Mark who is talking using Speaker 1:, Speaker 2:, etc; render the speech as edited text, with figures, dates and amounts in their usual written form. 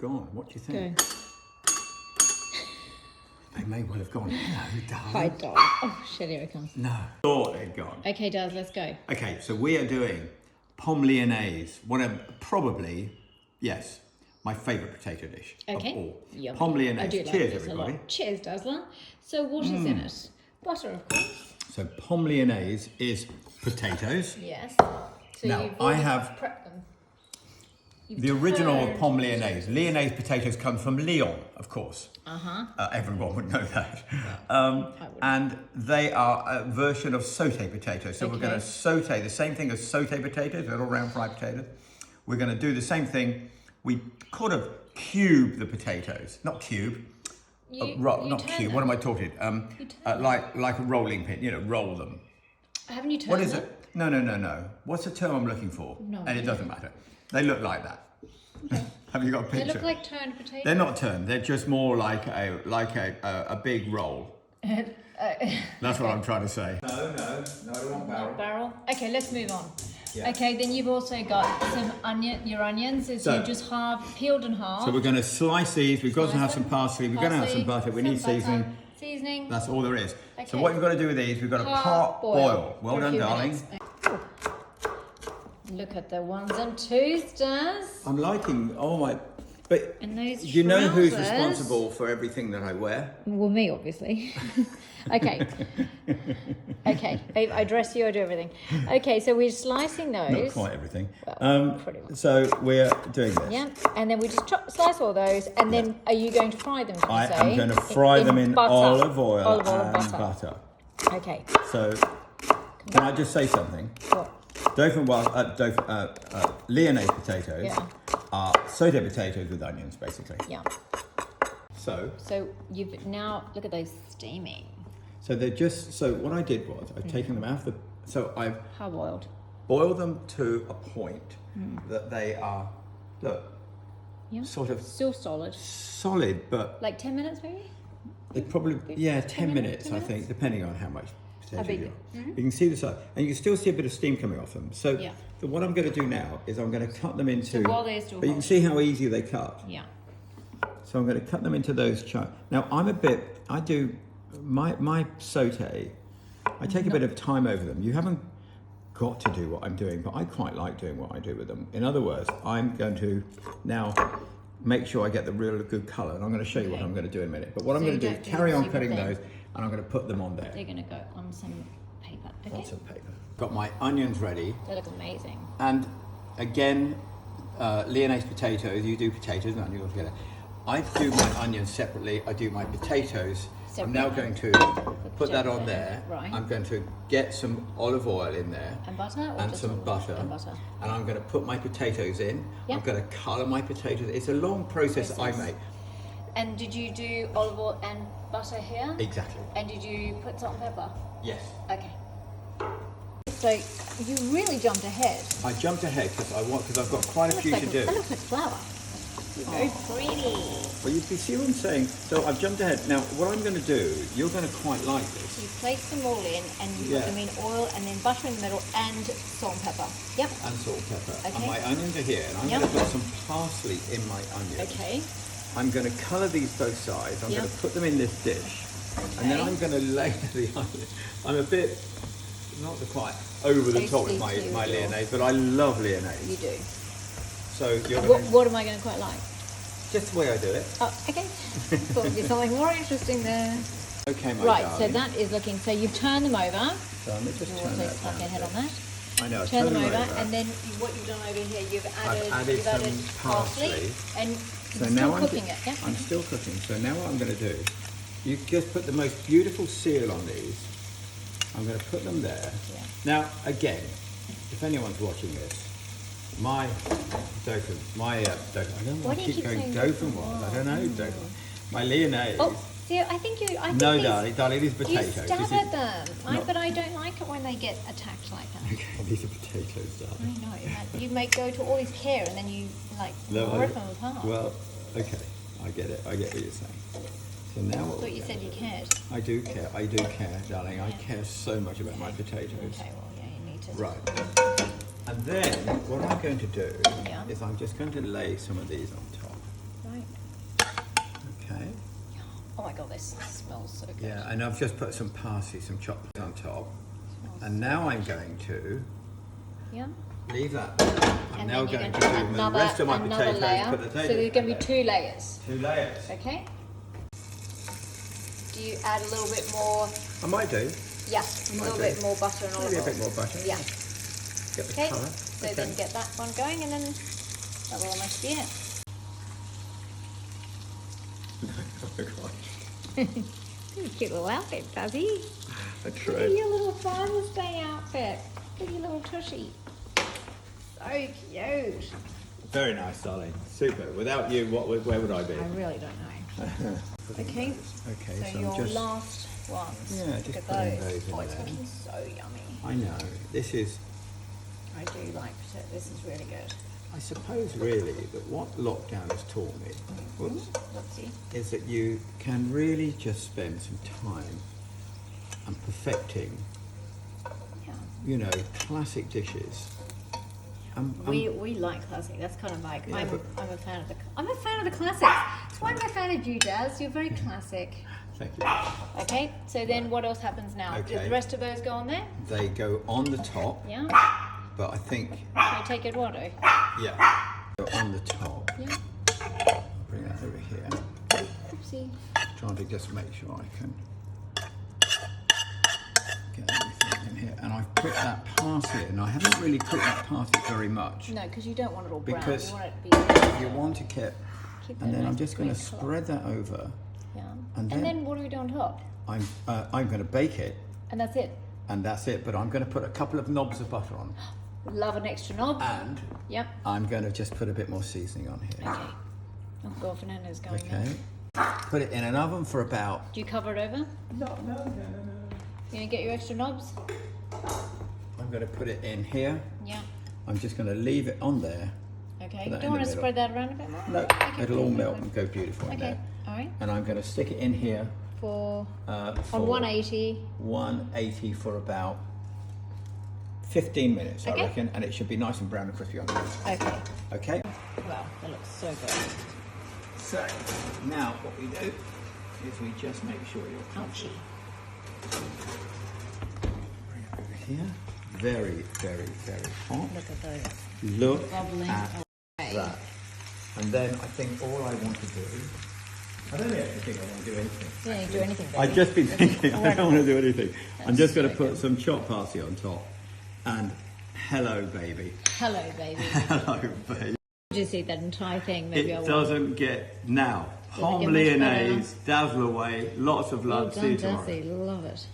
Speaker 1: gone. What do you think?
Speaker 2: Go.
Speaker 1: They may well have gone. No, darling.
Speaker 2: Hi, dog. Oh, shit, here it comes.
Speaker 1: No. Thought they'd gone.
Speaker 2: Okay, Daz, let's go.
Speaker 1: Okay, so we are doing Pommes Lyonnaise. One of probably, yes, my favourite potato dish of all.
Speaker 2: Yummy.
Speaker 1: Pommes Lyonnaise.
Speaker 2: I do like
Speaker 1: Cheers,
Speaker 2: this
Speaker 1: everybody.
Speaker 2: a lot. Cheers, Dazzler. So what is in it? Butter, of course.
Speaker 1: So Pommes Lyonnaise is potatoes.
Speaker 2: Yes. So
Speaker 1: Now,
Speaker 2: you've
Speaker 1: I
Speaker 2: already
Speaker 1: have
Speaker 2: prepped them. You've
Speaker 1: The original
Speaker 2: turned-
Speaker 1: Pommes Lyonnaise. Lyonnaise potatoes come from Lyon, of course.
Speaker 2: Uh-huh.
Speaker 1: Everyone would know that.
Speaker 2: I wouldn't.
Speaker 1: And they are a version of sauté potatoes. So we're
Speaker 2: Okay.
Speaker 1: going to sauté, the same thing as sauté potatoes, little round fried potatoes. We're going to do the same thing. We could have cubed the potatoes. Not cube. Not
Speaker 2: turn
Speaker 1: cube.
Speaker 2: them.
Speaker 1: What am I talking?
Speaker 2: turn
Speaker 1: Like a rolling pin, roll them.
Speaker 2: Haven't you turned
Speaker 1: What is
Speaker 2: them?
Speaker 1: it? No. What's the term I'm looking for?
Speaker 2: No
Speaker 1: And it
Speaker 2: idea.
Speaker 1: doesn't matter. They look like that. Have you got a picture?
Speaker 2: They look like turned potatoes.
Speaker 1: They're not turned. They're just more like a big roll. That's what I'm trying to say. No, I don't want
Speaker 2: Not barrel. Okay, let's move on.
Speaker 1: Yeah.
Speaker 2: Okay, then you've also got some your onions. So you just peeled and half.
Speaker 1: So we're going to slice these. We've got to
Speaker 2: Slice
Speaker 1: have some
Speaker 2: them.
Speaker 1: parsley. We're going to have some butter. We need seasoning.
Speaker 2: Seasoning.
Speaker 1: That's all there is. So
Speaker 2: Okay.
Speaker 1: what you've got to do with these, we've got to
Speaker 2: Part
Speaker 1: boil. Well
Speaker 2: for a
Speaker 1: done,
Speaker 2: few
Speaker 1: darling.
Speaker 2: minutes. Look at the ones and twos, Daz.
Speaker 1: I'm liking. Oh my! But
Speaker 2: And those
Speaker 1: do you know who's
Speaker 2: trousers.
Speaker 1: responsible for everything that I wear?
Speaker 2: Well, me, obviously. Okay. Okay. I dress you, I do everything. Okay, so we're slicing those.
Speaker 1: Not quite everything.
Speaker 2: Well, pretty much.
Speaker 1: So we're doing this.
Speaker 2: Yeah, and then we just slice all those, and then are you going to fry them?
Speaker 1: I am going to fry them in
Speaker 2: butter.
Speaker 1: olive oil
Speaker 2: and
Speaker 1: and butter.
Speaker 2: Okay.
Speaker 1: So, can I just say something?
Speaker 2: What?
Speaker 1: Lyonnaise potatoes
Speaker 2: Yeah.
Speaker 1: are sauté potatoes with onions, basically.
Speaker 2: Yeah.
Speaker 1: So
Speaker 2: You've now look at those steaming.
Speaker 1: they're just. So what I did was I've taken them out of the. So I've
Speaker 2: Hard boiled.
Speaker 1: boiled them to a point that they are, look,
Speaker 2: Yeah.
Speaker 1: sort of
Speaker 2: Still solid.
Speaker 1: solid, but
Speaker 2: Like 10 minutes, maybe.
Speaker 1: it probably 10 minutes,
Speaker 2: 10
Speaker 1: I think, depending on how much potato
Speaker 2: big.
Speaker 1: you are. You can see the side, and you can still see a bit of steam coming off them. So
Speaker 2: Yeah.
Speaker 1: what I'm going to do now is I'm going to cut them into.
Speaker 2: while they're still
Speaker 1: but you can
Speaker 2: hot.
Speaker 1: see how easy they cut.
Speaker 2: Yeah.
Speaker 1: So I'm going to cut them into those chunks. Now I do my sauté. I take a bit of time over them. You haven't got to do what I'm doing, but I quite like doing what I do with them. In other words, I'm going to now make sure I get the real good colour, and I'm going to show you what I'm going to do in a minute. But what I'm
Speaker 2: So
Speaker 1: going to
Speaker 2: you
Speaker 1: do
Speaker 2: don't
Speaker 1: is
Speaker 2: do
Speaker 1: carry
Speaker 2: the
Speaker 1: on
Speaker 2: super
Speaker 1: cutting
Speaker 2: thin.
Speaker 1: those, and I'm going to put them on there.
Speaker 2: They're going to go on some paper. Okay.
Speaker 1: On some paper. Got my onions ready,
Speaker 2: They look amazing.
Speaker 1: and again, Lyonnaise potatoes. You do potatoes and onions all together. I do my onions separately. I do my potatoes. I'm now going to put that on there.
Speaker 2: Right.
Speaker 1: I'm going to get some olive oil in there.
Speaker 2: And butter? Or
Speaker 1: And
Speaker 2: just
Speaker 1: some
Speaker 2: olive?
Speaker 1: butter.
Speaker 2: And butter.
Speaker 1: And I'm going to put my potatoes in.
Speaker 2: Yeah.
Speaker 1: I'm going to colour my potatoes. It's a long process I make.
Speaker 2: And did you do olive oil and butter here?
Speaker 1: Exactly.
Speaker 2: And did you put salt and pepper?
Speaker 1: Yes.
Speaker 2: Okay. So you really jumped ahead.
Speaker 1: I jumped ahead because I've got quite a few to do.
Speaker 2: That looks like flour. Very pretty.
Speaker 1: Well, you see what I'm saying? So I've jumped ahead. Now, what I'm going to do, you're going to quite like this.
Speaker 2: You place them all in, and you
Speaker 1: Yeah.
Speaker 2: put them in oil, and then butter in the middle, and salt and pepper. Yep.
Speaker 1: And salt and pepper.
Speaker 2: Okay.
Speaker 1: And my onions are here. And I'm
Speaker 2: Yep.
Speaker 1: going to put some parsley in my onions.
Speaker 2: Okay.
Speaker 1: I'm going to colour these both sides. I'm
Speaker 2: Yep.
Speaker 1: going to put them in this dish. And then
Speaker 2: Okay.
Speaker 1: I'm going to layer the onions. I'm a bit, not quite over the top with my
Speaker 2: Tasty too,
Speaker 1: Lyonnaise, but I love Lyonnaise.
Speaker 2: You do.
Speaker 1: So you're
Speaker 2: What,
Speaker 1: going to,
Speaker 2: what am I going to quite like?
Speaker 1: just the way I do it.
Speaker 2: Oh, okay. Thought it'd be something more interesting there.
Speaker 1: Okay, my
Speaker 2: Right,
Speaker 1: darling.
Speaker 2: so that is looking. So you've turned them over.
Speaker 1: So let me just
Speaker 2: You
Speaker 1: turn
Speaker 2: want to
Speaker 1: that
Speaker 2: tuck
Speaker 1: down
Speaker 2: your
Speaker 1: a
Speaker 2: head
Speaker 1: bit.
Speaker 2: on that.
Speaker 1: I know,
Speaker 2: Turn them over,
Speaker 1: over.
Speaker 2: and then what you've done over here, you've
Speaker 1: I've
Speaker 2: added,
Speaker 1: added some parsley.
Speaker 2: and
Speaker 1: So
Speaker 2: you're
Speaker 1: now
Speaker 2: still cooking it. Yeah.
Speaker 1: I'm still cooking. So now what I'm going to do, you just put the most beautiful seal on these. I'm going to put them there.
Speaker 2: Yeah.
Speaker 1: Now, again, if anyone's watching this, my Dauphin, I don't know
Speaker 2: Why
Speaker 1: why I
Speaker 2: do you
Speaker 1: keep
Speaker 2: keep
Speaker 1: going
Speaker 2: saying
Speaker 1: Dauphin
Speaker 2: Dauphin?
Speaker 1: one. I don't know Dauphin. My Lyonnaise.
Speaker 2: Oh, see, I think you. I think
Speaker 1: No,
Speaker 2: these-
Speaker 1: darling, these
Speaker 2: You
Speaker 1: potatoes.
Speaker 2: stab
Speaker 1: This is-
Speaker 2: at them,
Speaker 1: not-
Speaker 2: but I don't like it when they get attacked like that.
Speaker 1: Okay, these are potatoes,
Speaker 2: I
Speaker 1: darling.
Speaker 2: know. Like, you make go to all this care, and then you like
Speaker 1: No,
Speaker 2: rip them apart.
Speaker 1: Well, okay, I get it. I get what you're saying. So now
Speaker 2: I
Speaker 1: what
Speaker 2: thought
Speaker 1: we're
Speaker 2: you said
Speaker 1: gonna
Speaker 2: you
Speaker 1: do-
Speaker 2: cared.
Speaker 1: I do care. I do care, darling. I
Speaker 2: Yeah.
Speaker 1: care so much about my potatoes.
Speaker 2: Okay, well, yeah, you need to.
Speaker 1: Right. And then what I'm going to do
Speaker 2: Yeah.
Speaker 1: is I'm just going to lay some of these on top.
Speaker 2: Right.
Speaker 1: Okay.
Speaker 2: Oh my god, this smells so good.
Speaker 1: Yeah, and I've just put some parsley, some chopped on top.
Speaker 2: Smells
Speaker 1: And now I'm going to
Speaker 2: Yeah.
Speaker 1: leave that there. I'm
Speaker 2: And
Speaker 1: now
Speaker 2: then you're
Speaker 1: going
Speaker 2: going to
Speaker 1: to
Speaker 2: do
Speaker 1: do the rest of my
Speaker 2: another
Speaker 1: potatoes.
Speaker 2: layer.
Speaker 1: Put the
Speaker 2: So there's going to be 2 layers.
Speaker 1: 2 layers.
Speaker 2: Okay. Do you add a little bit more?
Speaker 1: I might do.
Speaker 2: Yeah, a
Speaker 1: might
Speaker 2: little
Speaker 1: do.
Speaker 2: bit more butter and olive
Speaker 1: Maybe a
Speaker 2: oil.
Speaker 1: bit more butter.
Speaker 2: Yeah.
Speaker 1: Get the
Speaker 2: Okay.
Speaker 1: colour.
Speaker 2: So then get that one going, and then that will almost be it.
Speaker 1: Oh gosh.
Speaker 2: Cute little outfit, Fuzzy.
Speaker 1: I
Speaker 2: Look at
Speaker 1: tried.
Speaker 2: your little Father's Day outfit. Look at your little tushy. So cute.
Speaker 1: Very nice, darling. Super. Without you, where would I be?
Speaker 2: I really don't know. Okay.
Speaker 1: Okay,
Speaker 2: So
Speaker 1: I'm
Speaker 2: your
Speaker 1: just.
Speaker 2: last ones.
Speaker 1: Yeah,
Speaker 2: Look
Speaker 1: just
Speaker 2: at
Speaker 1: putting
Speaker 2: those.
Speaker 1: those in
Speaker 2: Oh, it's
Speaker 1: there.
Speaker 2: looking so yummy.
Speaker 1: I know. This is.
Speaker 2: I do like potato. This is really good.
Speaker 1: I suppose really that what lockdown has taught me whoops,
Speaker 2: Whoopsie.
Speaker 1: is that you can really just spend some time and perfecting,
Speaker 2: Yeah.
Speaker 1: you know, classic dishes.
Speaker 2: We like classic. That's kind of like
Speaker 1: Yeah,
Speaker 2: I'm a fan of the classics. That's why I'm a fan of you, Daz. You're very classic.
Speaker 1: Thank you.
Speaker 2: Okay. So then what else happens now? Do
Speaker 1: Okay.
Speaker 2: the rest of those go on there?
Speaker 1: They go on the top,
Speaker 2: Yeah.
Speaker 1: but I think,
Speaker 2: So take Eduardo.
Speaker 1: yeah, go on the top.
Speaker 2: Yeah.
Speaker 1: Bring that over here.
Speaker 2: Oopsie.
Speaker 1: Trying to just make sure I can get everything in here. And I've put that parsley in. I haven't really cooked that parsley very much.
Speaker 2: No, because you don't want it all brown.
Speaker 1: Because
Speaker 2: You want it to be.
Speaker 1: You want to keep,
Speaker 2: Keep
Speaker 1: and
Speaker 2: that
Speaker 1: then I'm
Speaker 2: nice
Speaker 1: just going to
Speaker 2: green colour.
Speaker 1: spread that over.
Speaker 2: Yeah.
Speaker 1: and
Speaker 2: And
Speaker 1: then-
Speaker 2: then what do we do on top?
Speaker 1: I'm going to bake it,
Speaker 2: And that's it.
Speaker 1: and that's it. But I'm going to put a couple of knobs of butter on,
Speaker 2: Love an extra knob.
Speaker 1: and
Speaker 2: Yep.
Speaker 1: I'm going to just put a bit more seasoning on here.
Speaker 2: Okay. Oh God, Fernando's going
Speaker 1: Okay.
Speaker 2: there.
Speaker 1: Put it in an oven for about.
Speaker 2: Do you cover it over?
Speaker 1: No.
Speaker 2: You gonna get your extra knobs?
Speaker 1: I'm going to put it in here.
Speaker 2: Yeah.
Speaker 1: I'm just going to leave it on there.
Speaker 2: Okay.
Speaker 1: Put that
Speaker 2: Do
Speaker 1: in
Speaker 2: you want
Speaker 1: the
Speaker 2: to
Speaker 1: middle.
Speaker 2: spread that around a bit more?
Speaker 1: No,
Speaker 2: Okay.
Speaker 1: it'll all melt and go beautiful in
Speaker 2: Okay.
Speaker 1: there.
Speaker 2: All right.
Speaker 1: And I'm going to stick it in here
Speaker 2: For
Speaker 1: for
Speaker 2: on 180.
Speaker 1: 180 for about 15 minutes, I
Speaker 2: Okay.
Speaker 1: reckon, and it should be nice and brown and crispy on the inside.
Speaker 2: Okay.
Speaker 1: Okay?
Speaker 2: Wow, that looks so good.
Speaker 1: So, now what we do is we just make sure you're
Speaker 2: Ouchie.
Speaker 1: bring it over here. Very, very, very hot.
Speaker 2: Look at those.
Speaker 1: Look
Speaker 2: Bubbling
Speaker 1: at
Speaker 2: away.
Speaker 1: that. And then I think all I want to do, I don't actually think I want to do anything.
Speaker 2: You don't need to do anything,
Speaker 1: I've
Speaker 2: baby.
Speaker 1: just been thinking, I don't want to do anything. I'm
Speaker 2: That's
Speaker 1: just going to
Speaker 2: so
Speaker 1: put some chopped parsley on top. And hello, baby.
Speaker 2: Hello, baby.
Speaker 1: Hello, baby.
Speaker 2: Just eat that entire thing. Maybe I
Speaker 1: It
Speaker 2: will.
Speaker 1: doesn't get now.
Speaker 2: Doesn't
Speaker 1: Pommes
Speaker 2: get much better.
Speaker 1: Lyonnaise, Dazzler way, lots of
Speaker 2: Well
Speaker 1: love. See
Speaker 2: done,
Speaker 1: you tomorrow.
Speaker 2: Dazzy. Love it.